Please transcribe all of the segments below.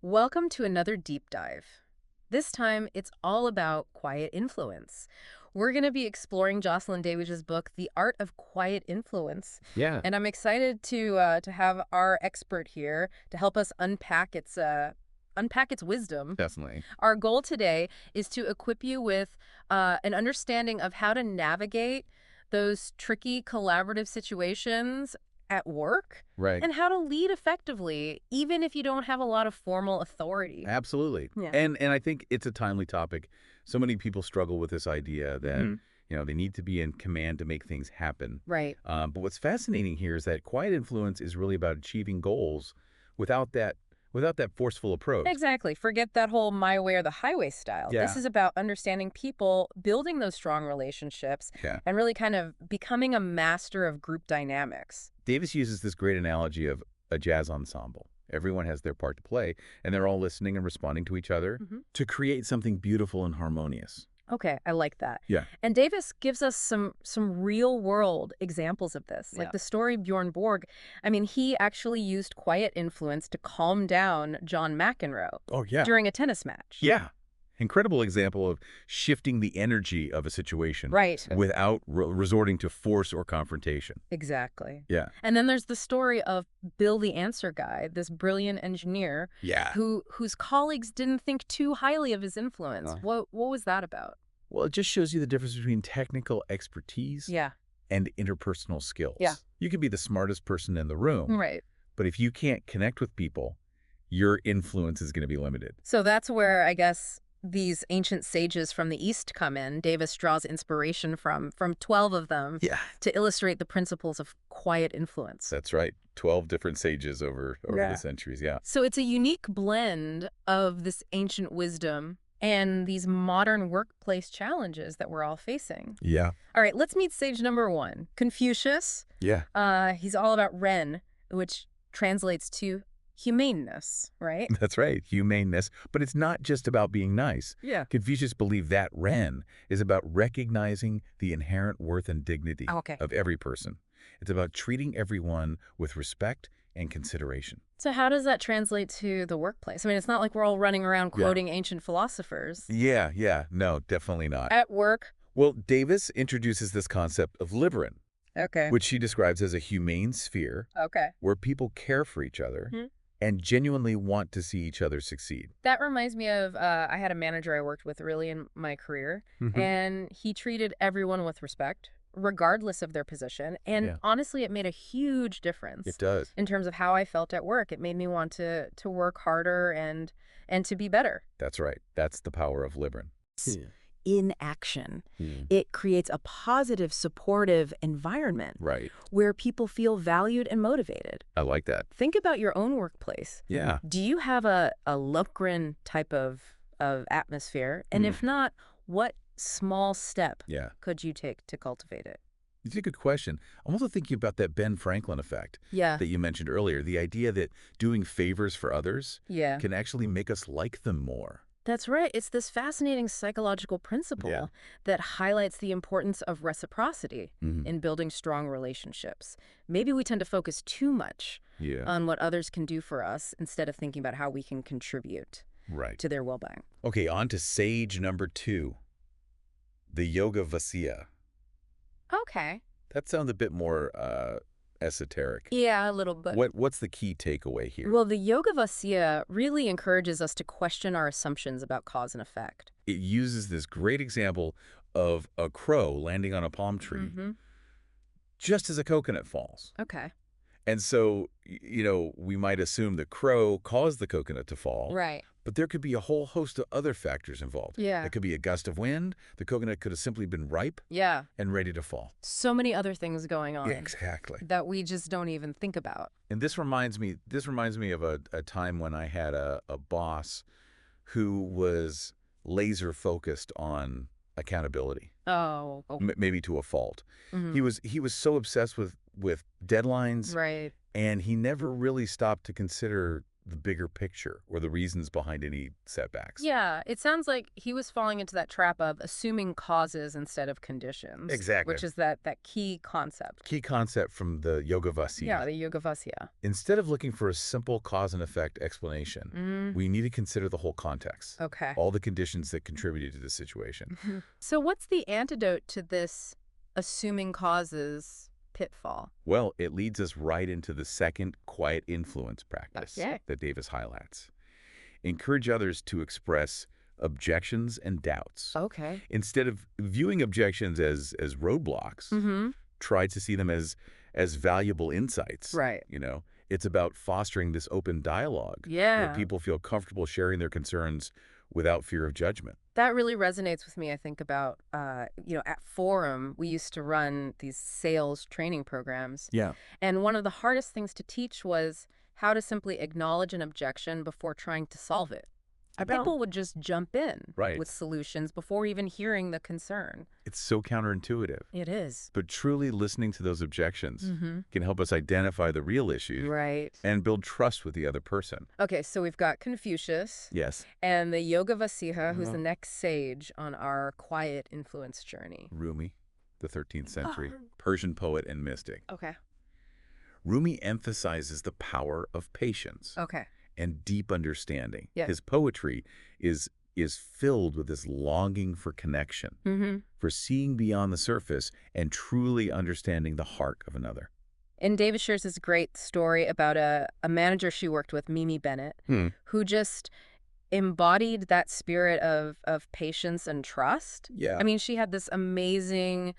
Welcome to another deep dive. This time, it's all about quiet influence. We're going to be exploring Jocelyn Davidge's book, The Art of Quiet Influence. Yeah, And I'm excited to have our expert here to help us unpack its wisdom. definitely. Our goal today is to equip you with an understanding of how to navigate those tricky collaborative situations at work Right. and how to lead effectively, even if you don't have a lot of formal authority. Absolutely. Yeah. And I think it's a timely topic. So many people struggle with this idea that, Mhm. they need to be in command to make things happen. Right. But what's fascinating here is that quiet influence is really about achieving goals without that forceful approach. Exactly. Forget that whole my way or the highway style. This Yeah. is about understanding people, building those strong relationships, Yeah. and really kind of becoming a master of group dynamics. Davis uses this great analogy of a jazz ensemble. Everyone has their part to play, and they're all listening and responding to each other to create something beautiful and harmonious. Okay, I like that. Yeah. And Davis gives us some real world examples of this. Like Yeah. the story Bjorn Borg. I mean, he actually used quiet influence to calm down John McEnroe Oh, yeah. during a tennis match. Yeah. Incredible example of shifting the energy of a situation Right. without resorting to force or confrontation. Exactly. Yeah. And then there's the story of Bill the Answer Guy, this brilliant engineer Yeah. whose colleagues didn't think too highly of his influence. Uh. What was that about? Well, it just shows you the difference between technical expertise Yeah. and interpersonal skills. Yeah. You could be the smartest person in the room, Right. but if you can't connect with people, your influence is going to be limited. So that's where I guess these ancient sages from the East come in. Davis draws inspiration from 12 of them Yeah. to illustrate the principles of quiet influence. That's right. 12 different sages over Yeah. the centuries. Yeah. So it's a unique blend of this ancient wisdom and these modern workplace challenges that we're all facing. Yeah. All right, let's meet sage number 1, Confucius. Yeah. He's all about Ren, which translates to humaneness, right? That's right. Humaneness. But it's not just about being nice. Yeah. Confucius believed that Ren is about recognizing the inherent worth and dignity Okay. of every person. It's about treating everyone with respect and consideration. So how does that translate to the workplace? I mean, it's not like we're all running around Yeah. quoting ancient philosophers. Yeah. No, definitely not. At work. Well, Davis introduces this concept of liberin, Okay. which she describes as a humane sphere Okay. where people care for each other Mhm. and genuinely want to see each other succeed. That reminds me of I had a manager I worked with early in my career, and he treated everyone with respect, regardless of their position. And Yeah. honestly, it made a huge difference It does. in terms of how I felt at work. It made me want to work harder and to be better. That's right. That's the power of liberin. In action, it creates a positive, supportive environment Right. where people feel valued and motivated. I like that. Think about your own workplace. Yeah. Do you have a Lundgren type of atmosphere? And if not, what small step Yeah. could you take to cultivate it? It's a good question. I'm also thinking about that Ben Franklin effect Yeah. that you mentioned earlier, the idea that doing favors for others Yeah. can actually make us like them more. That's right. It's this fascinating psychological principle Yeah. that highlights the importance of reciprocity Mhm. in building strong relationships. Maybe we tend to focus too much Yeah. on what others can do for us instead of thinking about how we can contribute Right. to their well-being. Okay, on to sage number 2, the Yoga Vasya. Okay. That sounds a bit more esoteric. Yeah, a little bit. What's the key takeaway here? Well, the Yoga Vasya really encourages us to question our assumptions about cause and effect. It uses this great example of a crow landing on a palm tree just as a coconut falls. Okay. And so, we might assume the crow caused the coconut to fall, Right. but there could be a whole host of other factors involved. Yeah. It could be a gust of wind. The coconut could have simply been ripe Yeah. and ready to fall. So many other things going on Exactly. that we just don't even think about. And this reminds me of a time when I had a boss who was laser focused on accountability, Oh. maybe to a fault. Mhm. He was so obsessed with deadlines, Right. and he never really stopped to consider the bigger picture or the reasons behind any setbacks. Yeah, it sounds like he was falling into that trap of assuming causes instead of conditions. Exactly. Which is that key concept. Key concept from the Yoga Yeah, Vasya. the Yoga Vasya. Instead of looking for a simple cause and effect explanation, we need to consider the whole context. Okay. All the conditions that contributed to the situation. So what's the antidote to this assuming causes pitfall? Well, it leads us right into the second quiet influence practice that Davis highlights. Encourage others to express objections and doubts. Okay. Instead of viewing objections as roadblocks, try to see them as valuable insights. Right. It's about fostering this open dialogue where people feel comfortable sharing their concerns without fear of judgment. That really resonates with me. I think about, at Forum, we used to run these sales training programs. Yeah. And one of the hardest things to teach was how to simply acknowledge an objection before trying to solve it. People would just jump in with solutions before even hearing the concern. It's so counterintuitive. It is. But truly listening to those objections can help us identify the real issues and build trust with the other person. Okay, so we've got Confucius. Yes. And the Yoga Vasya, who's the next sage on our quiet influence journey. Rumi, the 13th century Persian poet and mystic. Okay. Rumi emphasizes the power of patience. Okay. And deep understanding. Yeah. His poetry is filled with this longing for connection, for seeing beyond the surface and truly understanding the heart of another. And Davis shares this great story about a manager she worked with, Mimi Bennett, who just embodied that spirit of patience and trust. Yeah. I mean, she had this amazing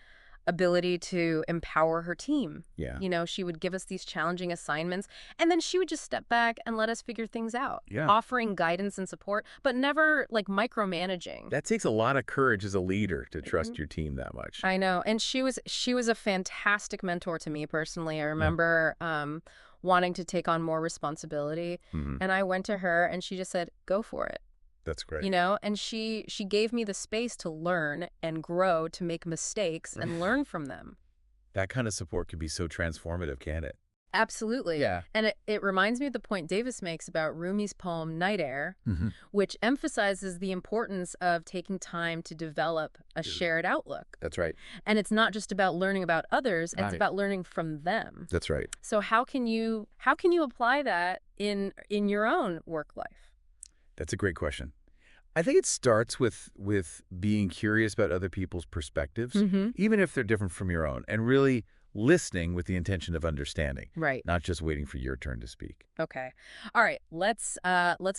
ability to empower her team. Yeah. She would give us these challenging assignments, and then she would just step back and let us figure things out, offering guidance and support, but never like micromanaging. That takes a lot of courage as a leader to trust your team that much. I know. And she was a fantastic mentor to me personally. I remember wanting to take on more responsibility, and I went to her and she just said, go for it. That's great. And she gave me the space to learn and grow, to make mistakes and learn from them. That kind of support could be so transformative, can't it? Absolutely. Yeah. And it reminds me of the point Davis makes about Rumi's poem Night Air, which emphasizes the importance of taking time to develop a shared outlook. That's right. And it's not just about learning about others, it's about learning from them. That's right. So how can you apply that in your own work life? That's a great question. I think it starts with being curious about other people's perspectives, even if they're different from your own, and really listening with the intention of understanding, not just waiting for your turn to speak. Okay. All right. Let's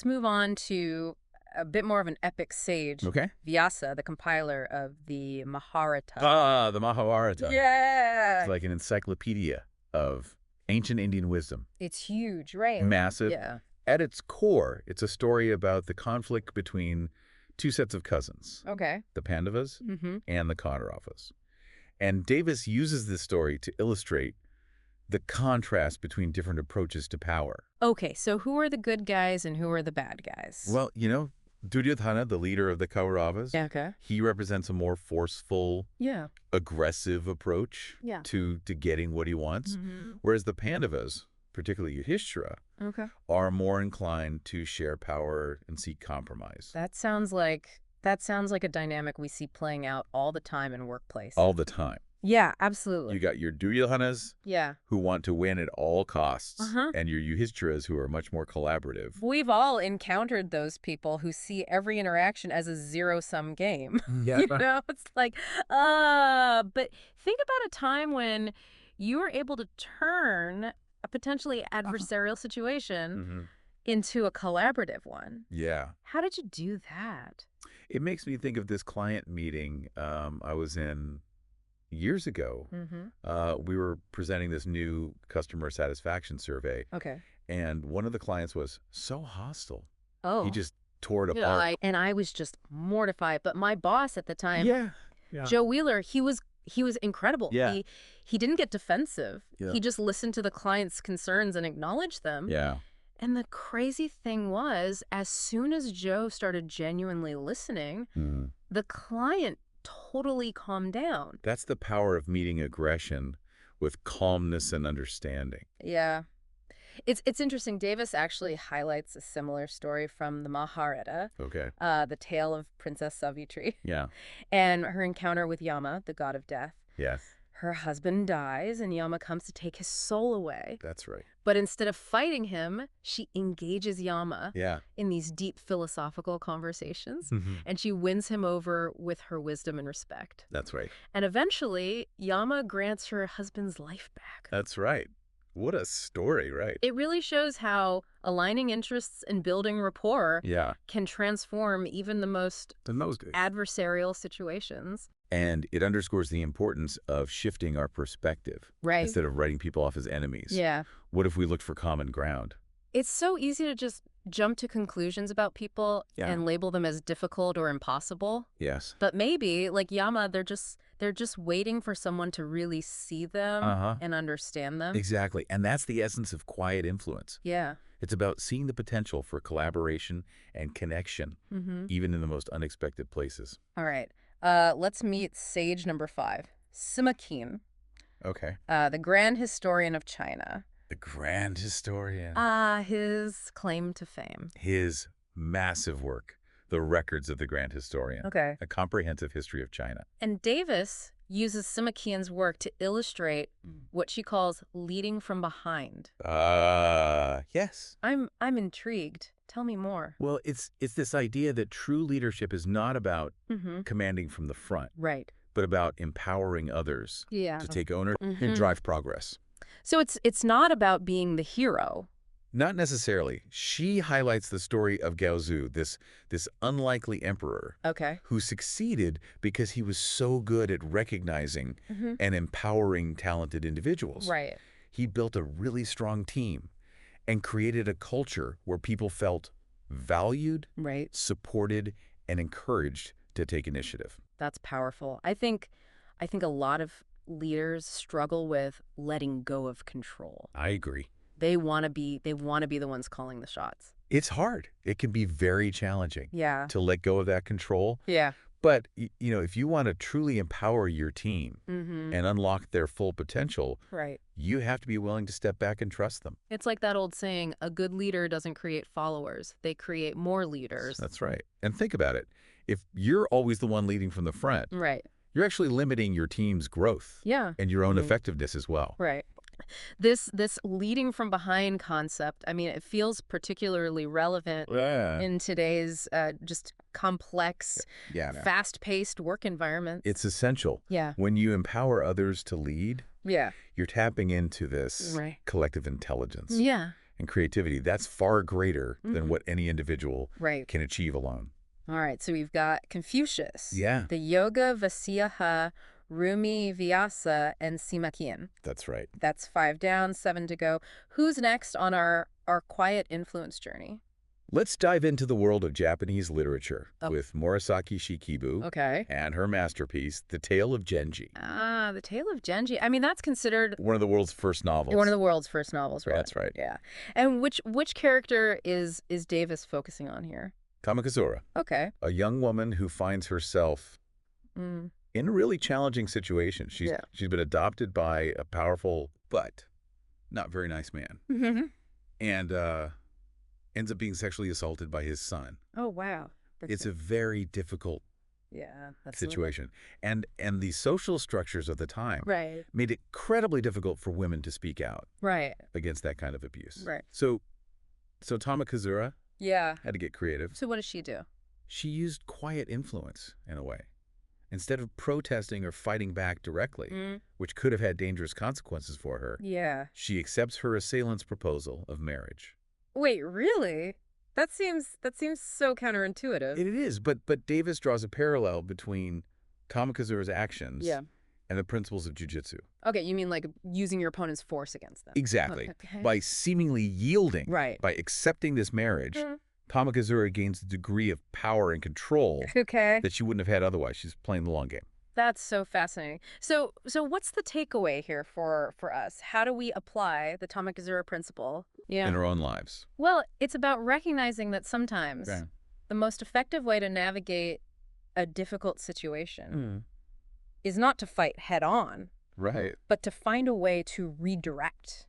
move on to a bit more of an epic sage. Okay. Vyasa, the compiler of the Mahabharata. The Mahabharata. Yeah. It's like an encyclopedia of ancient Indian wisdom. It's huge, right? Massive. Yeah. At its core, it's a story about the conflict between two sets of cousins. Okay. The Pandavas and the Kauravas. And Davis uses this story to illustrate the contrast between different approaches to power. Okay, so who are the good guys and who are the bad guys? Well, Duryodhana, the leader of the Kauravas, he represents a more forceful, aggressive approach to getting what he wants, whereas the Pandavas, particularly Yudhishthira, are more inclined to share power and seek compromise. That sounds like a dynamic we see playing out all the time in workplace. All the time. Yeah, absolutely. You got your Duryodhanas who want to win at all costs, and your Yudhishthira's who are much more collaborative. We've all encountered those people who see every interaction as a zero-sum game. It's like, but think about a time when you were able to turn a potentially adversarial situation into a collaborative one. Yeah. How did you do that? It makes me think of this client meeting I was in years ago. We were presenting this new customer satisfaction survey. Okay. And one of the clients was so hostile. Oh. He just tore it apart. And I was just mortified. But my boss at the time, Joe Wheeler, he was incredible. Yeah. He didn't get defensive. Yeah. He just listened to the client's concerns and acknowledged them. Yeah. And the crazy thing was, as soon as Joe started genuinely listening, the client totally calmed down. That's the power of meeting aggression with calmness and understanding. Yeah. It's interesting. Davis actually highlights a similar story from the Mahabharata. Okay. The tale of Princess Savitri. Yeah. And her encounter with Yama, the god of death. Yes. Her husband dies, and Yama comes to take his soul away. That's right. But instead of fighting him, she engages Yama in these deep philosophical conversations, and she wins him over with her wisdom and respect. That's right. And eventually, Yama grants her husband's life back. That's right. What a story, right? It really shows how aligning interests and building rapport can transform even the most adversarial situations. And it underscores the importance of shifting our perspective. Right. Instead of writing people off as enemies. Yeah. What if we looked for common ground? It's so easy to just jump to conclusions about people and label them as difficult or impossible. Yes. But maybe, like Yama, they're just waiting for someone to really see them and understand them. Exactly. And that's the essence of quiet influence. Yeah. It's about seeing the potential for collaboration and connection, even in the most unexpected places. All right. Let's meet sage number 5, Sima Qian. Okay. The grand historian of China. The grand historian. His claim to fame. His massive work, The Records of the Grand Historian. Okay. A comprehensive history of China. And Davis uses Sima Qian's work to illustrate what she calls leading from behind. Yes. I'm intrigued. Tell me more. Well, it's this idea that true leadership is not about commanding from the front. Right. But about empowering others to take ownership and drive progress. So it's not about being the hero. Not necessarily. She highlights the story of Gaozu, this unlikely emperor who succeeded because he was so good at recognizing and empowering talented individuals. Right. He built a really strong team and created a culture where people felt valued, supported, and encouraged to take initiative. That's powerful. I think a lot of leaders struggle with letting go of control. I agree. They want to be the ones calling the shots. It's hard. It can be very challenging to let go of that control. Yeah. But, you know, if you want to truly empower your team and unlock their full potential, you have to be willing to step back and trust them. It's like that old saying, a good leader doesn't create followers. They create more leaders. That's right. And think about it. If you're always the one leading from the front, you're actually limiting your team's growth and your own effectiveness as well. Right. This leading from behind concept, I mean, it feels particularly relevant in today's just complex, fast-paced work environment. It's essential. Yeah. When you empower others to lead, you're tapping into this collective intelligence and creativity. That's far greater than what any individual can achieve alone. All right, so we've got Confucius, the Yoga Vasiyaha, Rumi, Vyasa, and Sima Qian. That's right. That's 5 down, 7 to go. Who's next on our quiet influence journey? Let's dive into the world of Japanese literature with Murasaki Shikibu and her masterpiece, The Tale of Genji. Ah, The Tale of Genji. I mean, that's considered one of the world's first novels. One of the world's first novels, right? That's right. Yeah. And which character is Davis focusing on here? Kamakazura. Okay. A young woman who finds herself in a really challenging situation. She's been adopted by a powerful but not very nice man. And ends up being sexually assaulted by his son. Oh, wow. It's a very difficult situation. And the social structures of the time made it incredibly difficult for women to speak out against that kind of abuse. Right. So Kamakazura had to get creative. So what does she do? She used quiet influence in a way. Instead of protesting or fighting back directly, which could have had dangerous consequences for her, she accepts her assailant's proposal of marriage. Wait, really? That seems so counterintuitive. It is, but Davis draws a parallel between Kamakazura's actions and the principles of jujitsu. Okay, you mean like using your opponent's force against them. Exactly. By seemingly yielding, by accepting this marriage, Kamakazura gains a degree of power and control that she wouldn't have had otherwise. She's playing the long game. That's so fascinating. So what's the takeaway here for us? How do we apply the Kamakazura principle in our own lives? Well, it's about recognizing that sometimes the most effective way to navigate a difficult situation is not to fight head on, but to find a way to redirect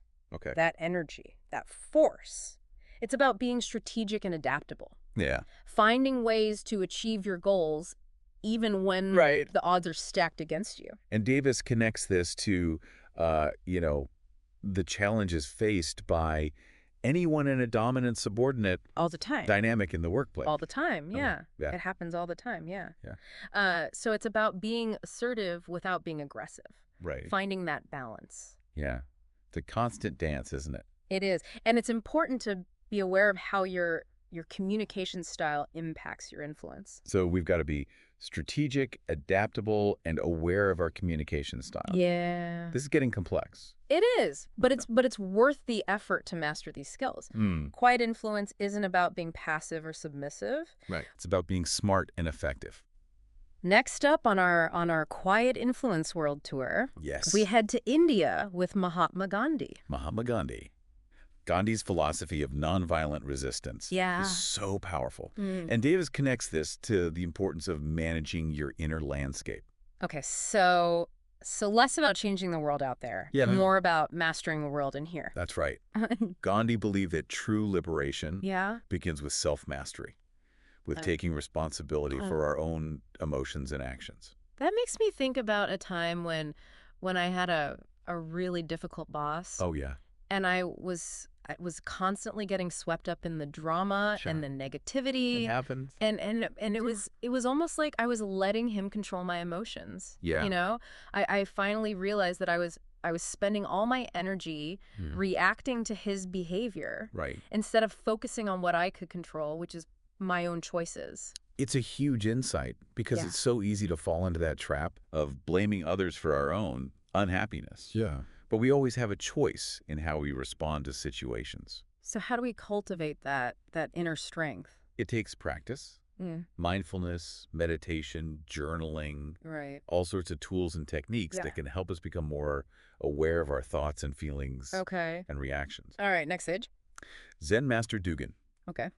that energy, that force. It's about being strategic and adaptable. Yeah. Finding ways to achieve your goals even when the odds are stacked against you. And Davis connects this to, the challenges faced by anyone in a dominant-subordinate all the time dynamic in the workplace. All the time, yeah. It happens all the time, yeah. So it's about being assertive without being aggressive. Right. Finding that balance. Yeah. It's a constant dance, isn't it? It is. And it's important to be aware of how your communication style impacts your influence. So we've got to be strategic, adaptable, and aware of our communication style. Yeah. This is getting complex. It is, but it's worth the effort to master these skills. Quiet influence isn't about being passive or submissive. Right. It's about being smart and effective. Next up on our Quiet Influence World Tour, yes, we head to India with Mahatma Gandhi. Mahatma Gandhi. Gandhi's philosophy of nonviolent resistance is so powerful. And Davis connects this to the importance of managing your inner landscape. Okay, so less about changing the world out there, more about mastering the world in here. That's right. Gandhi believed that true liberation begins with self-mastery, with taking responsibility for our own emotions and actions. That makes me think about a time when I had a really difficult boss. Oh, yeah. And I was constantly getting swept up in the drama and the negativity. It happens. And it was almost like I was letting him control my emotions. Yeah. You know? I finally realized that I was spending all my energy reacting to his behavior instead of focusing on what I could control, which is my own choices. It's a huge insight because it's so easy to fall into that trap of blaming others for our own unhappiness. Yeah. But we always have a choice in how we respond to situations. So how do we cultivate that inner strength? It takes practice, mindfulness, meditation, journaling, all sorts of tools and techniques that can help us become more aware of our thoughts and feelings and reactions. All right, next stage. Zen Master Dogen. Okay.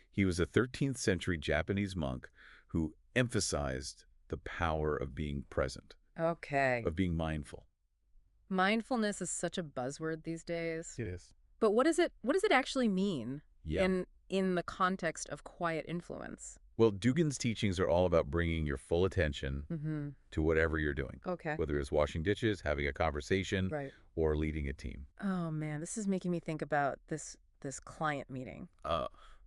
He was a 13th century Japanese monk who emphasized the power of being present, of being mindful. Mindfulness is such a buzzword these days. It is. But what does it actually mean in the context of quiet influence? Well, Dugan's teachings are all about bringing your full attention to whatever you're doing. Okay. Whether it's washing dishes, having a conversation, or leading a team. Oh man, this is making me think about this client meeting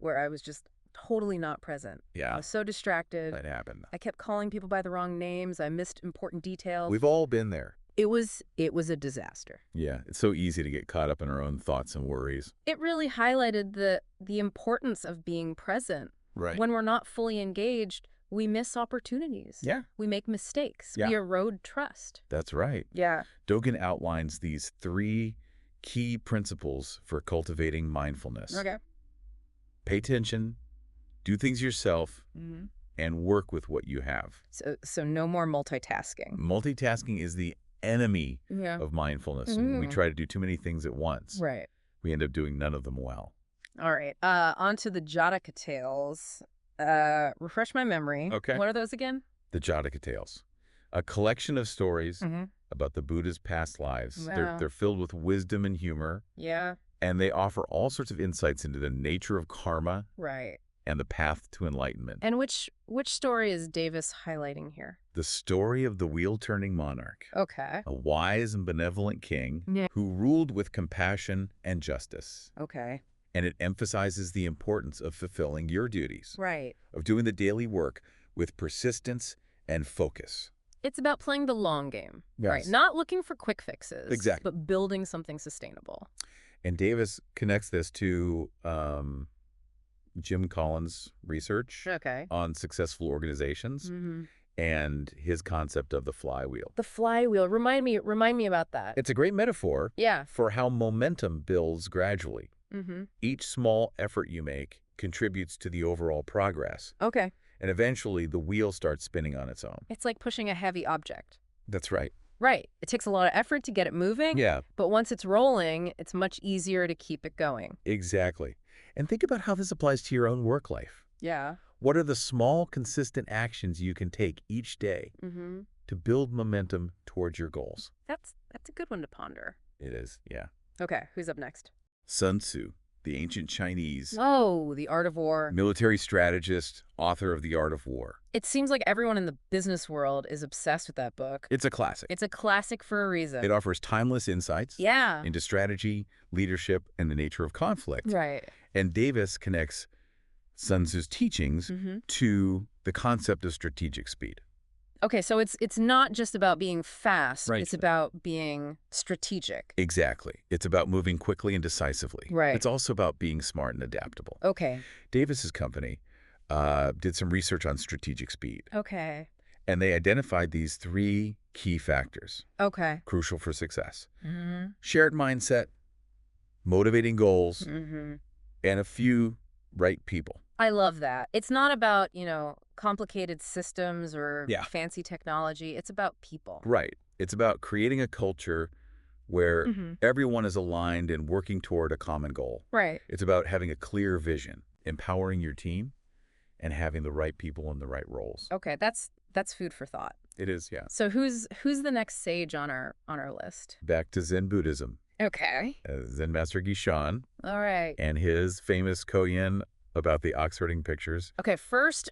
where I was just totally not present. Yeah. I was so distracted. That happened. I kept calling people by the wrong names. I missed important details. We've all been there. It was a disaster. Yeah, it's so easy to get caught up in our own thoughts and worries. It really highlighted the importance of being present. Right. When we're not fully engaged, we miss opportunities. Yeah. We make mistakes. Yeah. We erode trust. That's right. Yeah. Dogen outlines these 3 key principles for cultivating mindfulness. Okay. Pay attention, do things yourself, and work with what you have. So no more multitasking. Multitasking is the enemy of mindfulness. We try to do too many things at once. Right. We end up doing none of them well. All right. On to the Jataka tales. Refresh my memory. Okay. What are those again? The Jataka tales. A collection of stories about the Buddha's past lives. Wow. They're filled with wisdom and humor. Yeah. And they offer all sorts of insights into the nature of karma. Right. And the path to enlightenment. And which story is Davis highlighting here? The story of the wheel-turning monarch. Okay. A wise and benevolent king who ruled with compassion and justice. Okay. And it emphasizes the importance of fulfilling your duties. Right. Of doing the daily work with persistence and focus. It's about playing the long game. Yes. Right. Not looking for quick fixes. Exactly. But building something sustainable. And Davis connects this to Jim Collins' research on successful organizations and his concept of the flywheel. The flywheel. Remind me about that. It's a great metaphor for how momentum builds gradually. Each small effort you make contributes to the overall progress. Okay. And eventually the wheel starts spinning on its own. It's like pushing a heavy object. That's right. Right. It takes a lot of effort to get it moving. Yeah. But once it's rolling, it's much easier to keep it going. Exactly. And think about how this applies to your own work life. Yeah. What are the small, consistent actions you can take each day to build momentum towards your goals? That's a good one to ponder. It is, yeah. Okay, who's up next? Sun Tzu, the ancient Chinese. Oh, The Art of War. Military strategist, author of The Art of War. It seems like everyone in the business world is obsessed with that book. It's a classic. It's a classic for a reason. It offers timeless insights into strategy, leadership, and the nature of conflict. Right. And Davis connects Sun Tzu's teachings to the concept of strategic speed. Okay, so it's not just about being fast. Right. It's about being strategic. Exactly. It's about moving quickly and decisively. Right. It's also about being smart and adaptable. Okay. Davis's company did some research on strategic speed. Okay. And they identified these 3 key factors. Okay. Crucial for success. Shared mindset, motivating goals, and a few right people. I love that. It's not about, complicated systems or fancy technology. It's about people. Right. It's about creating a culture where everyone is aligned and working toward a common goal. Right. It's about having a clear vision, empowering your team, and having the right people in the right roles. Okay, that's food for thought. It is, yeah. So who's the next sage on our list? Back to Zen Buddhism. Okay. Zen Master Gishan. All right. And his famous koan about the ox herding pictures. Okay, first,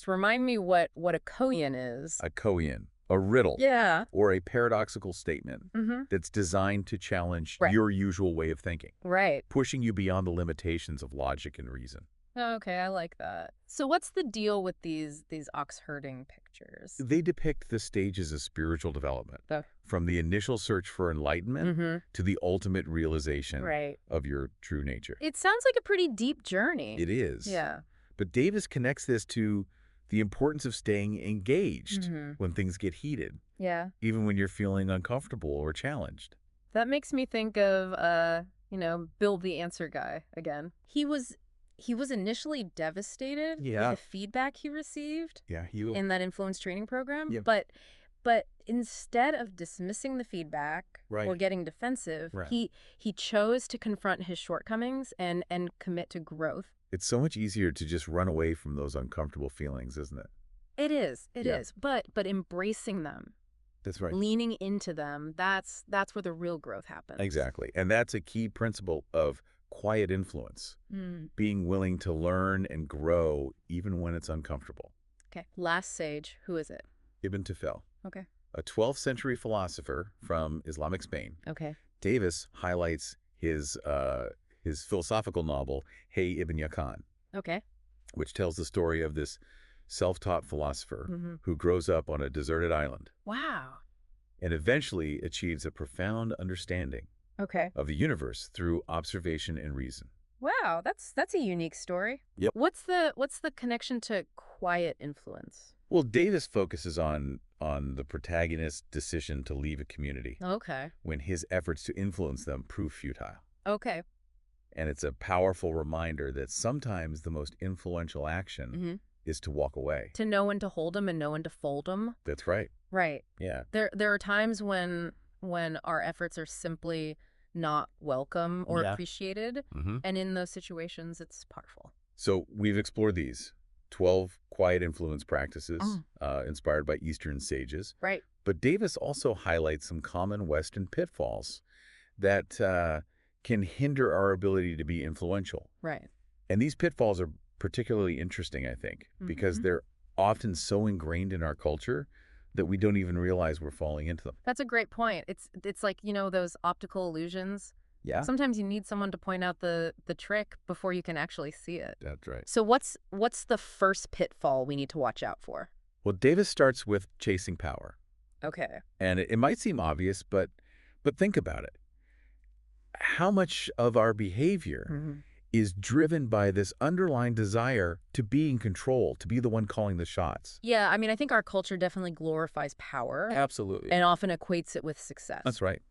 remind me what a koan is. A koan, a riddle. Yeah. Or a paradoxical statement that's designed to challenge your usual way of thinking. Right. Pushing you beyond the limitations of logic and reason. Okay, I like that. So what's the deal with these ox herding pictures? They depict the stages of spiritual development, from the initial search for enlightenment to the ultimate realization of your true nature. It sounds like a pretty deep journey. It is. Yeah. But Davis connects this to the importance of staying engaged when things get heated. Yeah. Even when you're feeling uncomfortable or challenged. That makes me think of, Bill the Answer Guy again. He was initially devastated with the feedback he received in that influence training program. But instead of dismissing the feedback or getting defensive, he chose to confront his shortcomings and commit to growth. It's so much easier to just run away from those uncomfortable feelings, isn't it? It is. It is. But embracing them. That's right. Leaning into them, that's where the real growth happens. Exactly. And that's a key principle of quiet influence, being willing to learn and grow even when it's uncomfortable. Okay. Last sage, who is it? Ibn Tufel. Okay. A 12th century philosopher from Islamic Spain. Okay. Davis highlights his philosophical novel, Hey Ibn Yakan. Okay. Which tells the story of this self-taught philosopher who grows up on a deserted island. Wow. And eventually achieves a profound understanding of the universe through observation and reason. Wow, that's a unique story. Yep. What's the connection to quiet influence? Well, Davis focuses on the protagonist's decision to leave a community. Okay. When his efforts to influence them prove futile. Okay. And it's a powerful reminder that sometimes the most influential action is to walk away. To know when to hold them and know when to fold them. That's right. Right. Yeah. There are times when our efforts are simply not welcome or appreciated. And in those situations, it's powerful. So we've explored these 12 quiet influence practices inspired by Eastern sages. Right. But Davis also highlights some common Western pitfalls that can hinder our ability to be influential. Right. And these pitfalls are particularly interesting, I think, because they're often so ingrained in our culture that we don't even realize we're falling into them. That's a great point. It's like, those optical illusions. Yeah. Sometimes you need someone to point out the trick before you can actually see it. That's right. So what's the first pitfall we need to watch out for? Well, Davis starts with chasing power. Okay. And it might seem obvious, but think about it. How much of our behavior is driven by this underlying desire to be in control, to be the one calling the shots? Yeah, I mean, I think our culture definitely glorifies power. Absolutely. And often equates it with success. That's right.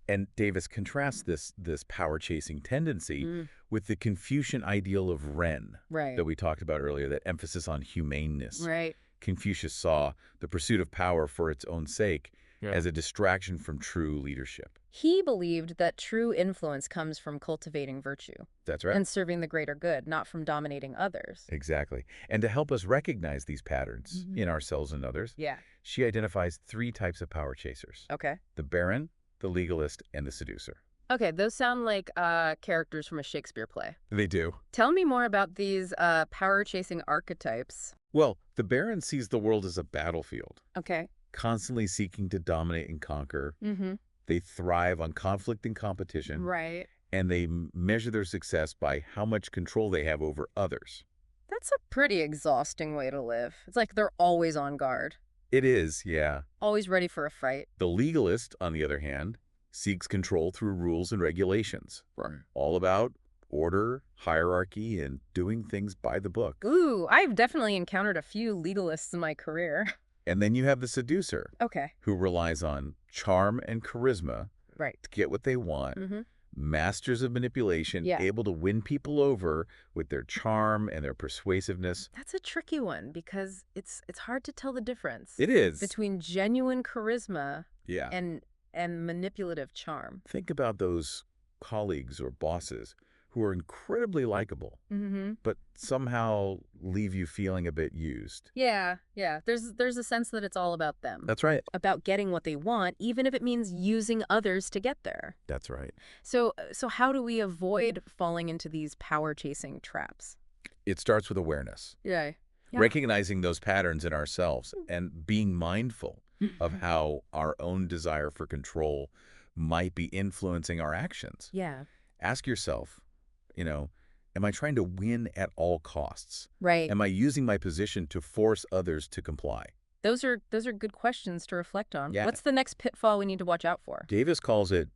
And Davis contrasts this power-chasing tendency with the Confucian ideal of Ren that we talked about earlier, that emphasis on humaneness. Right. Confucius saw the pursuit of power for its own sake as a distraction from true leadership. He believed that true influence comes from cultivating virtue. That's right. And serving the greater good, not from dominating others. Exactly. And to help us recognize these patterns in ourselves and others, she identifies 3 types of power chasers. Okay. The baron, the legalist, and the seducer. Okay, those sound like characters from a Shakespeare play. They do. Tell me more about these power-chasing archetypes. Well, the Baron sees the world as a battlefield. Okay. Constantly seeking to dominate and conquer. Mm-hmm. They thrive on conflict and competition. Right. And they measure their success by how much control they have over others. That's a pretty exhausting way to live. It's like they're always on guard. It is, yeah. Always ready for a fight. The legalist, on the other hand, seeks control through rules and regulations. Right. All about order, hierarchy, and doing things by the book. Ooh, I've definitely encountered a few legalists in my career. And then you have the seducer. Okay. Who relies on charm and charisma. Right. To get what they want. Mm-hmm. Masters of manipulation, able to win people over with their charm and their persuasiveness. That's a tricky one because it's hard to tell the difference. It is. Between genuine charisma yeah. and manipulative charm. Think about those colleagues or bosses who are incredibly likable, but somehow leave you feeling a bit used. Yeah. There's a sense that it's all about them. That's right. About getting what they want, even if it means using others to get there. That's right. So how do we avoid falling into these power-chasing traps? It starts with awareness. Yeah. Recognizing those patterns in ourselves and being mindful of how our own desire for control might be influencing our actions. Yeah. Ask yourself, am I trying to win at all costs? Right. Am I using my position to force others to comply? Those are good questions to reflect on. Yeah. What's the next pitfall we need to watch out for? Davis calls it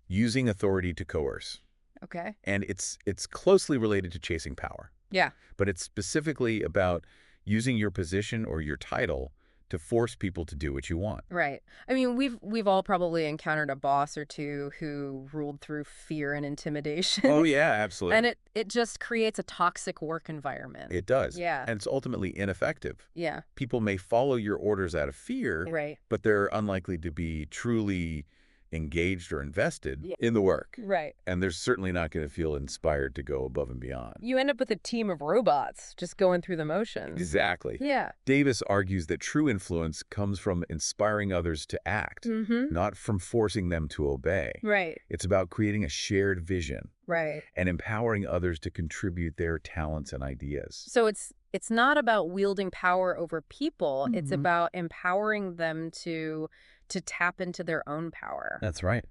using authority to coerce. Okay. And it's closely related to chasing power. Yeah. But it's specifically about using your position or your title to force people to do what you want. Right. I mean, we've all probably encountered a boss or two who ruled through fear and intimidation. Oh, yeah, absolutely. And it just creates a toxic work environment. It does. Yeah. And it's ultimately ineffective. Yeah. People may follow your orders out of fear, right, but they're unlikely to be truly engaged or invested in the work. Right. And they're certainly not going to feel inspired to go above and beyond. You end up with a team of robots just going through the motions. Exactly. Yeah. Davis argues that true influence comes from inspiring others to act, not from forcing them to obey. Right. It's about creating a shared vision. Right. And empowering others to contribute their talents and ideas. So it's not about wielding power over people. It's about empowering them to tap into their own power. That's right.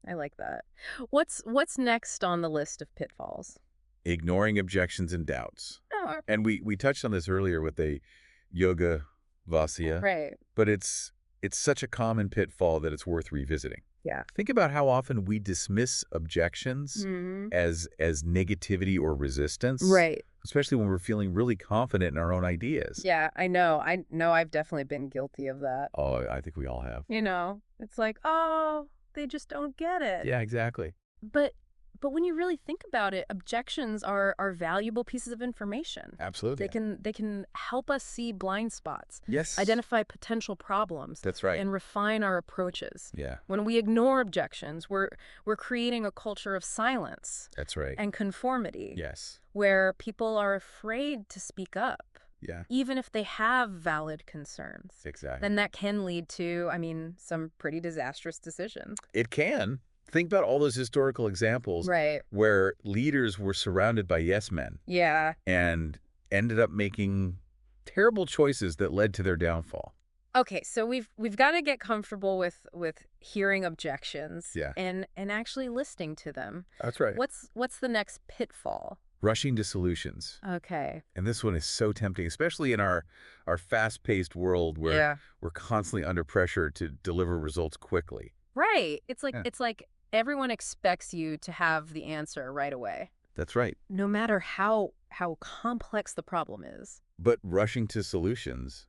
I like that. What's next on the list of pitfalls? Ignoring objections and doubts. Oh. And we touched on this earlier with the yoga vasya. Right. But it's such a common pitfall that it's worth revisiting. Yeah. Think about how often we dismiss objections as negativity or resistance. Right. Especially when we're feeling really confident in our own ideas. Yeah, I know. I've definitely been guilty of that. Oh, I think we all have. It's like, oh, they just don't get it. Yeah, exactly. But when you really think about it, objections are valuable pieces of information. Absolutely. They can help us see blind spots. Yes. Identify potential problems. That's right. And refine our approaches. Yeah. When we ignore objections, we're creating a culture of silence. That's right. And conformity. Yes. Where people are afraid to speak up. Yeah. Even if they have valid concerns. Exactly. Then that can lead to, some pretty disastrous decisions. It can. Think about all those historical examples where leaders were surrounded by yes men. Yeah. And ended up making terrible choices that led to their downfall. Okay, so we've got to get comfortable with hearing objections and actually listening to them. That's right. What's the next pitfall? Rushing to solutions. Okay. And this one is so tempting, especially in our fast-paced world where we're constantly under pressure to deliver results quickly. Right. It's like everyone expects you to have the answer right away. That's right. No matter how complex the problem is. But rushing to solutions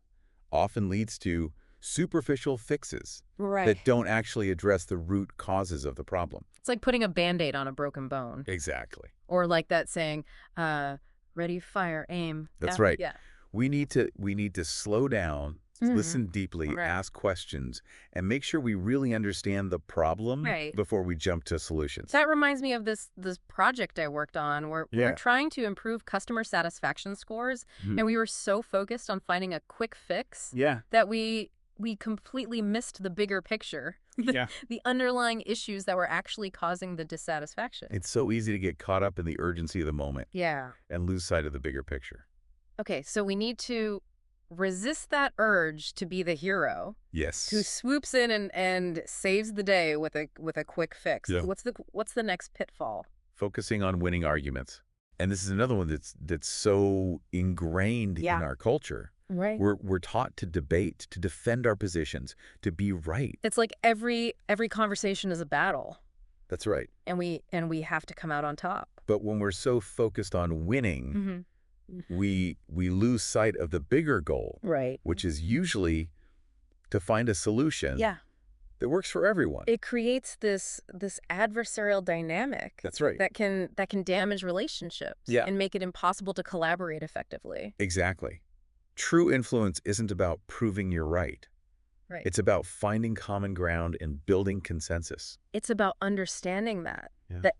often leads to superficial fixes that don't actually address the root causes of the problem. It's like putting a Band-Aid on a broken bone. Exactly. Or like that saying, ready, fire, aim. That's right. Yeah. We need to slow down, listen deeply, ask questions, and make sure we really understand the problem before we jump to solutions. That reminds me of this project I worked on where we're trying to improve customer satisfaction scores, and we were so focused on finding a quick fix that we we completely missed the bigger picture, the underlying issues that were actually causing the dissatisfaction. It's so easy to get caught up in the urgency of the moment and lose sight of the bigger picture. Okay, so we need to resist that urge to be the hero. Yes. Who swoops in and saves the day with a quick fix. Yeah. What's the next pitfall? Focusing on winning arguments. And this is another one that's so ingrained in our culture. Right. We're taught to debate, to defend our positions, to be right. It's like every conversation is a battle. That's right. And we have to come out on top. But when we're so focused on winning, we lose sight of the bigger goal, right? Which is usually to find a solution that works for everyone. It creates this adversarial dynamic. That's right. That can damage relationships and make it impossible to collaborate effectively. Exactly. True influence isn't about proving you're right. Right. It's about finding common ground and building consensus. It's about understanding that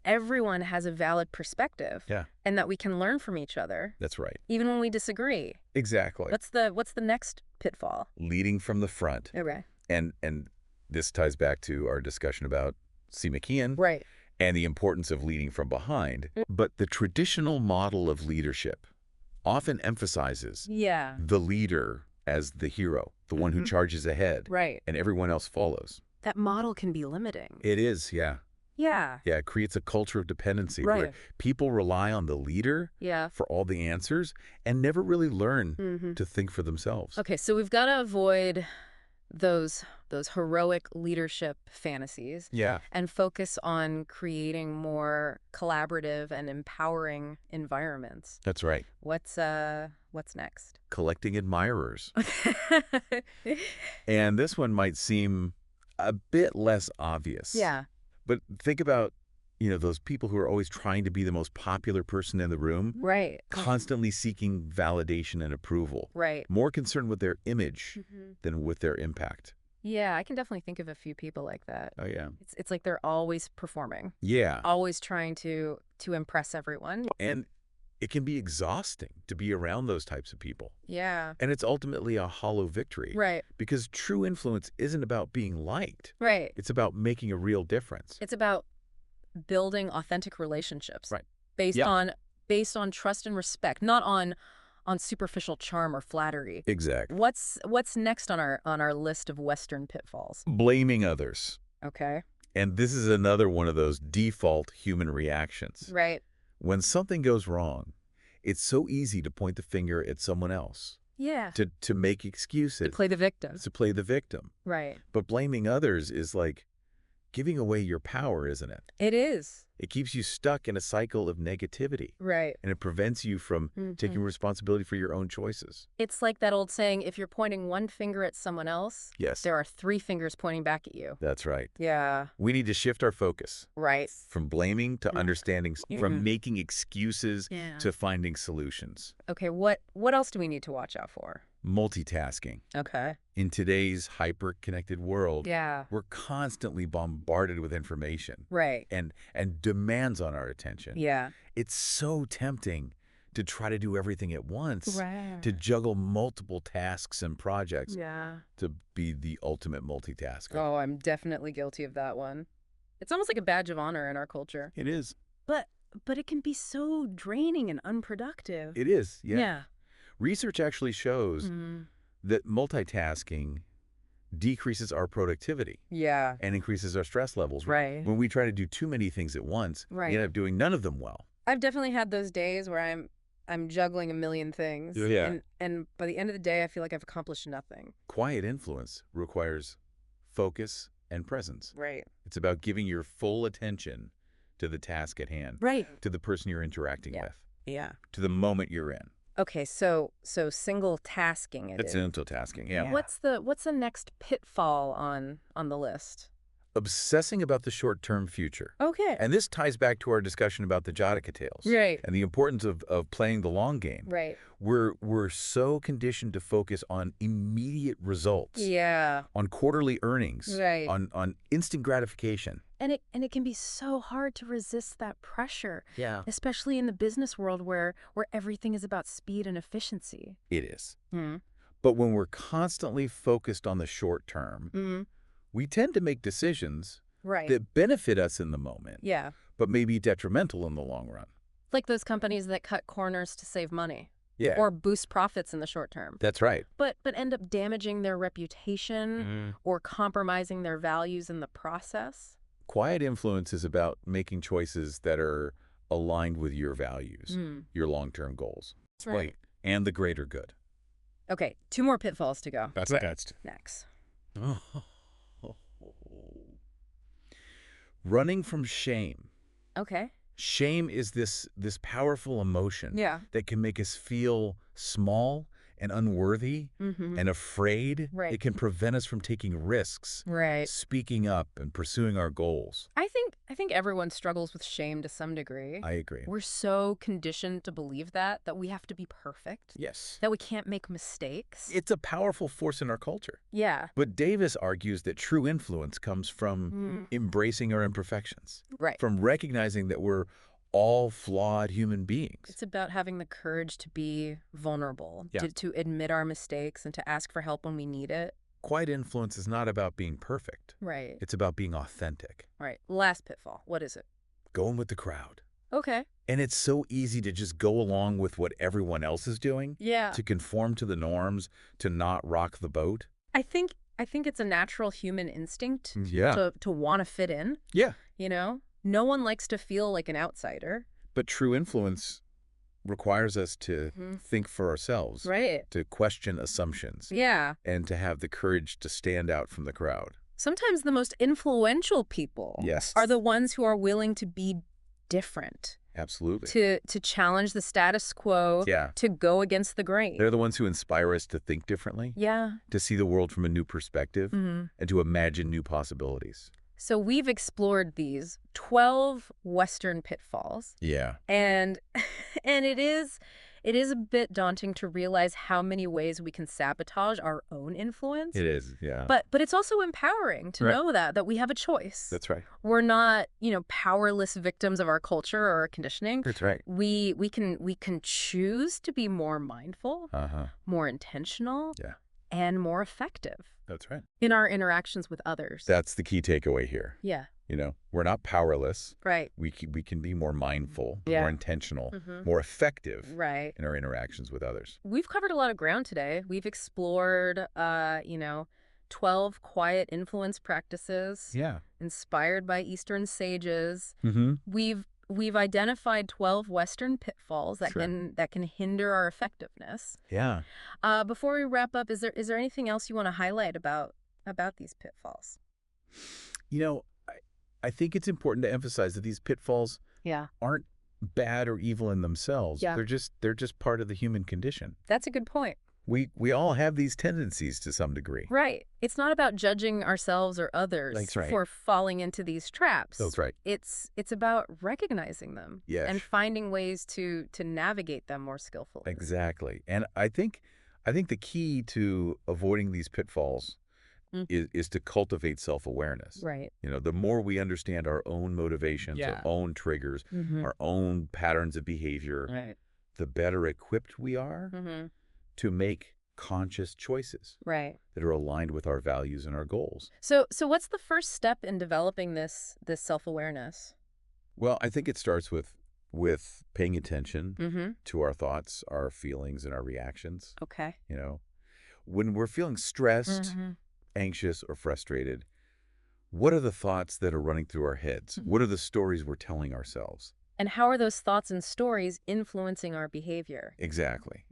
everyone has a valid perspective and that we can learn from each other. That's right. Even when we disagree. Exactly. What's the next pitfall? Leading from the front. Okay. And this ties back to our discussion about C. McKeon. Right. And the importance of leading from behind. But the traditional model of leadership often emphasizes the leader as the hero, the one who charges ahead, and everyone else follows. That model can be limiting. It is, Yeah, it creates a culture of dependency where people rely on the leader for all the answers and never really learn to think for themselves. Okay, so we've got to avoid those heroic leadership fantasies and focus on creating more collaborative and empowering environments. That's right. What's next? Collecting admirers. And this one might seem a bit less obvious. Yeah. But think about, those people who are always trying to be the most popular person in the room. Right. Constantly seeking validation and approval. Right. More concerned with their image than with their impact. Yeah, I can definitely think of a few people like that. Oh, yeah. It's like they're always performing. Yeah. Always trying to impress everyone. And it can be exhausting to be around those types of people. Yeah. And it's ultimately a hollow victory. Right. Because true influence isn't about being liked. Right. It's about making a real difference. It's about building authentic relationships. Right. Based on trust and respect, not on superficial charm or flattery. Exactly. What's next on our list of Western pitfalls? Blaming others. Okay. And this is another one of those default human reactions. Right. When something goes wrong, it's so easy to point the finger at someone else. Yeah. To make excuses. To play the victim. To play the victim. Right. But blaming others is like giving away your power, isn't it? It is. It keeps you stuck in a cycle of negativity. Right. And it prevents you from taking responsibility for your own choices. It's like that old saying, if you're pointing one finger at someone else, there are 3 fingers pointing back at you. That's right. Yeah. We need to shift our focus. Right. From blaming to understanding, from making excuses to finding solutions. Okay, what else do we need to watch out for? Multitasking. Okay. In today's hyper-connected world, we're constantly bombarded with information. Right. And demands on our attention. Yeah. It's so tempting to try to do everything at once, right. to juggle multiple tasks and projects, yeah. to be the ultimate multitasker. Oh, I'm definitely guilty of that one. It's almost like a badge of honor in our culture. It is. But it can be so draining and unproductive. It is, yeah. Research actually shows that multitasking decreases our productivity. Yeah. And increases our stress levels. Right. When we try to do too many things at once, we end up doing none of them well. I've definitely had those days where I'm juggling a million things. Yeah. And by the end of the day, I feel like I've accomplished nothing. Quiet influence requires focus and presence. Right. It's about giving your full attention to the task at hand. Right. To the person you're interacting with. Yeah. To the moment you're in. Okay, so single tasking it is. It's single tasking, yeah. What's the next pitfall on the list? Obsessing about the short-term future. Okay. And this ties back to our discussion about the Jataka tales. Right. And the importance of playing the long game. Right. We're so conditioned to focus on immediate results. Yeah. On quarterly earnings. Right. On instant gratification. And it can be so hard to resist that pressure. Yeah. Especially in the business world where everything is about speed and efficiency. It is. But when we're constantly focused on the short term, we tend to make decisions that benefit us in the moment, but may be detrimental in the long run. Like those companies that cut corners to save money. Yeah. Or boost profits in the short term. That's right. But end up damaging their reputation or compromising their values in the process. Quiet influence is about making choices that are aligned with your values, your long-term goals. That's right. And the greater good. Okay, 2 more pitfalls to go. That's next. Next. Running from shame. Okay. Shame is this powerful emotion that can make us feel small and unworthy and afraid. Right. It can prevent us from taking risks, speaking up and pursuing our goals. I think everyone struggles with shame to some degree. I agree. We're so conditioned to believe that we have to be perfect. Yes. That we can't make mistakes. It's a powerful force in our culture. Yeah. But Davis argues that true influence comes from embracing our imperfections. Right. From recognizing that we're all flawed human beings. It's about having the courage to be vulnerable, Yeah. to admit our mistakes and to ask for help when we need it. Quiet influence is not about being perfect. Right. It's about being authentic. Right. Last pitfall. What is it? Going with the crowd. Okay. And it's so easy to just go along with what everyone else is doing. Yeah. To conform to the norms, to not rock the boat. I think it's a natural human instinct to want to fit in. Yeah. You know? No one likes to feel like an outsider. But true influence requires us to think for ourselves. Right. To question assumptions. Yeah. And to have the courage to stand out from the crowd. Sometimes the most influential people are the ones who are willing to be different. Absolutely. To challenge the status quo. Yeah. To go against the grain. They're the ones who inspire us to think differently. Yeah. To see the world from a new perspective. And to imagine new possibilities. So we've explored these 12 Western pitfalls. Yeah. And it is a bit daunting to realize how many ways we can sabotage our own influence. It is, yeah. But it's also empowering to know that we have a choice. That's right. We're not, powerless victims of our culture or our conditioning. That's right. We can choose to be more mindful, more intentional, and more effective. That's right. In our interactions with others. That's the key takeaway here. Yeah. We're not powerless. Right. We can be more mindful, Yeah. more intentional, more effective Right. in our interactions with others. We've covered a lot of ground today. We've explored, 12 quiet influence practices. Yeah. Inspired by Eastern sages. Mm-hmm. We've identified 12 Western pitfalls that can hinder our effectiveness. Yeah. Before we wrap up, is there anything else you want to highlight about these pitfalls? I think it's important to emphasize that these pitfalls aren't bad or evil in themselves. Yeah. They're just part of the human condition. That's a good point. We all have these tendencies to some degree. Right. It's not about judging ourselves or others for falling into these traps. That's right. It's about recognizing them and finding ways to navigate them more skillfully. Exactly. And I think the key to avoiding these pitfalls is to cultivate self-awareness. Right. The more we understand our own motivations, our own triggers, our own patterns of behavior, the better equipped we are to make conscious choices that are aligned with our values and our goals. So what's the first step in developing this self-awareness? Well, I think it starts with paying attention to our thoughts, our feelings, and our reactions. Okay. When we're feeling stressed, anxious, or frustrated, what are the thoughts that are running through our heads? What are the stories we're telling ourselves? And how are those thoughts and stories influencing our behavior? Exactly.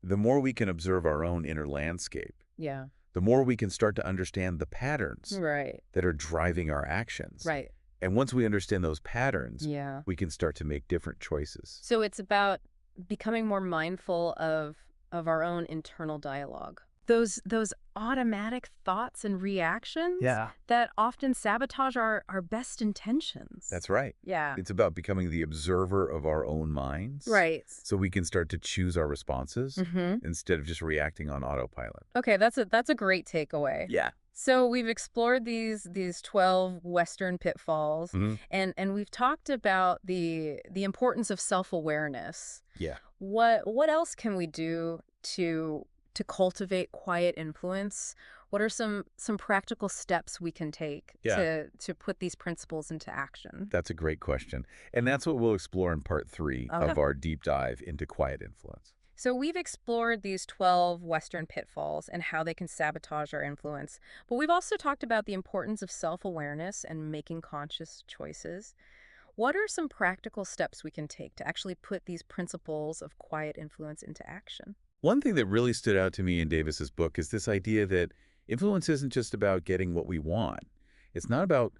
The more we can observe our own inner landscape, the more we can start to understand the patterns that are driving our actions. Right. And once we understand those patterns, we can start to make different choices. So it's about becoming more mindful of our own internal dialogue. Those automatic thoughts and reactions that often sabotage our best intentions. That's right. Yeah. It's about becoming the observer of our own minds. Right. So we can start to choose our responses instead of just reacting on autopilot. Okay, that's a great takeaway. Yeah. So we've explored these 12 Western pitfalls and we've talked about the importance of self-awareness. Yeah. What else can we do to to cultivate quiet influence, what are some practical steps we can take to put these principles into action? That's a great question. And that's what we'll explore in part 3 of our deep dive into quiet influence. So we've explored these 12 Western pitfalls and how they can sabotage our influence. But we've also talked about the importance of self-awareness and making conscious choices. What are some practical steps we can take to actually put these principles of quiet influence into action? One thing that really stood out to me in Davis's book is this idea that influence isn't just about getting what we want. It's not about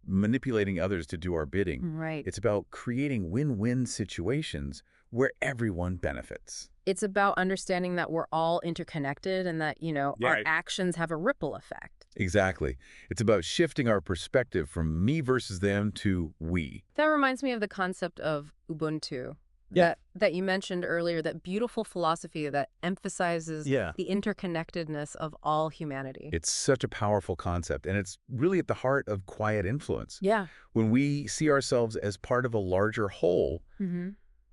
manipulating others to do our bidding. Right. It's about creating win-win situations where everyone benefits. It's about understanding that we're all interconnected and that, our actions have a ripple effect. Exactly. It's about shifting our perspective from me versus them to we. That reminds me of the concept of Ubuntu that you mentioned earlier, that beautiful philosophy that emphasizes the interconnectedness of all humanity. It's such a powerful concept, and it's really at the heart of quiet influence. Yeah. When we see ourselves as part of a larger whole,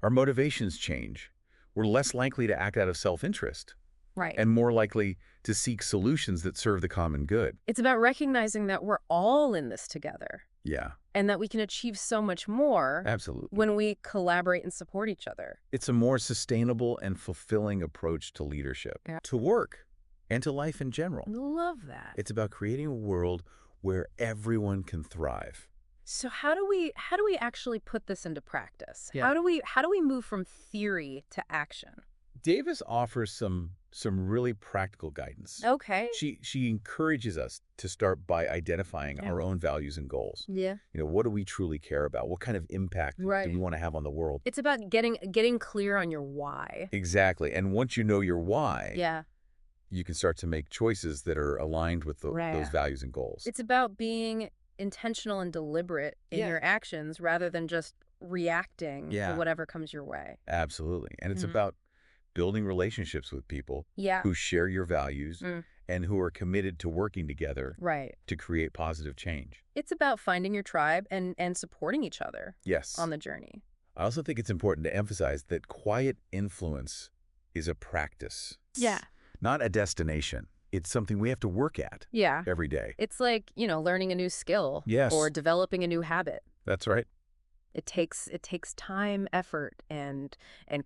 our motivations change. We're less likely to act out of self-interest. Right. And more likely to seek solutions that serve the common good. It's about recognizing that we're all in this together. Yeah. And that we can achieve so much more when we collaborate and support each other. It's a more sustainable and fulfilling approach to leadership, to work, and to life in general. Love that. It's about creating a world where everyone can thrive. So how do we actually put this into practice? Yeah. How do we move from theory to action? Davis offers some really practical guidance. Okay. She encourages us to start by identifying our own values and goals. Yeah. What do we truly care about? What kind of impact do we want to have on the world? It's about getting clear on your why. Exactly. And once you know your why, you can start to make choices that are aligned with those values and goals. It's about being intentional and deliberate in your actions rather than just reacting to whatever comes your way. Absolutely. And it's about building relationships with people who share your values and who are committed to working together to create positive change. It's about finding your tribe and supporting each other Yes. on the journey. I also think it's important to emphasize that quiet influence is a practice. Yeah. Not a destination. It's something we have to work at every day. It's like, learning a new skill or developing a new habit. That's right. It takes time, effort, and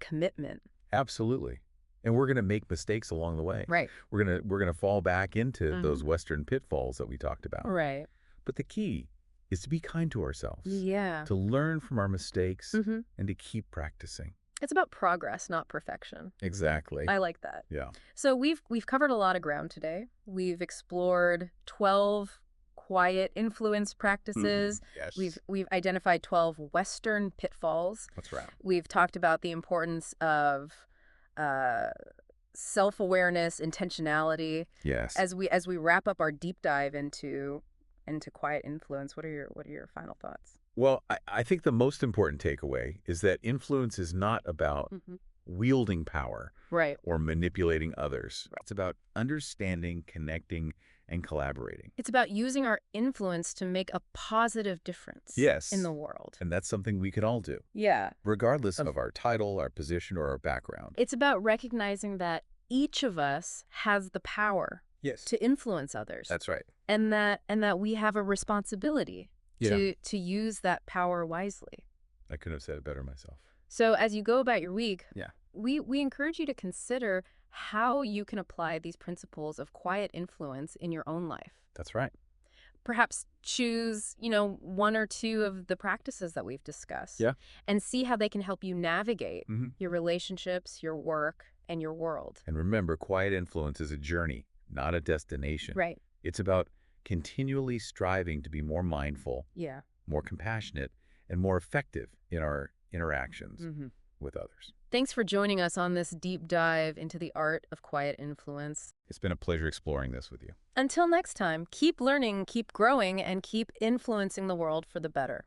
commitment. Absolutely. And we're going to make mistakes along the way. Right. We're going to fall back into those Western pitfalls that we talked about. Right. But the key is to be kind to ourselves. Yeah. To learn from our mistakes and to keep practicing. It's about progress, not perfection. Exactly. I like that. Yeah. So we've covered a lot of ground today. We've explored 12 quiet influence practices. Yes. We've identified 12 Western pitfalls. That's right. We've talked about the importance of self-awareness, intentionality. Yes. As we wrap up our deep dive into quiet influence, what are your final thoughts? Well, I think the most important takeaway is that influence is not about wielding power or manipulating others. It's about understanding, connecting, and collaborating. It's about using our influence to make a positive difference in the world. And that's something we can all do. Yeah. Regardless of our title, our position, or our background. It's about recognizing that each of us has the power to influence others. That's right. And that we have a responsibility to use that power wisely. I couldn't have said it better myself. So as you go about your week, we encourage you to consider how you can apply these principles of quiet influence in your own life. That's right. Perhaps choose, one or two of the practices that we've discussed and see how they can help you navigate your relationships, your work, and your world. And remember, quiet influence is a journey, not a destination. Right. It's about continually striving to be more mindful, more compassionate, and more effective in our interactions with others. Thanks for joining us on this deep dive into the art of quiet influence. It's been a pleasure exploring this with you. Until next time, keep learning, keep growing, and keep influencing the world for the better.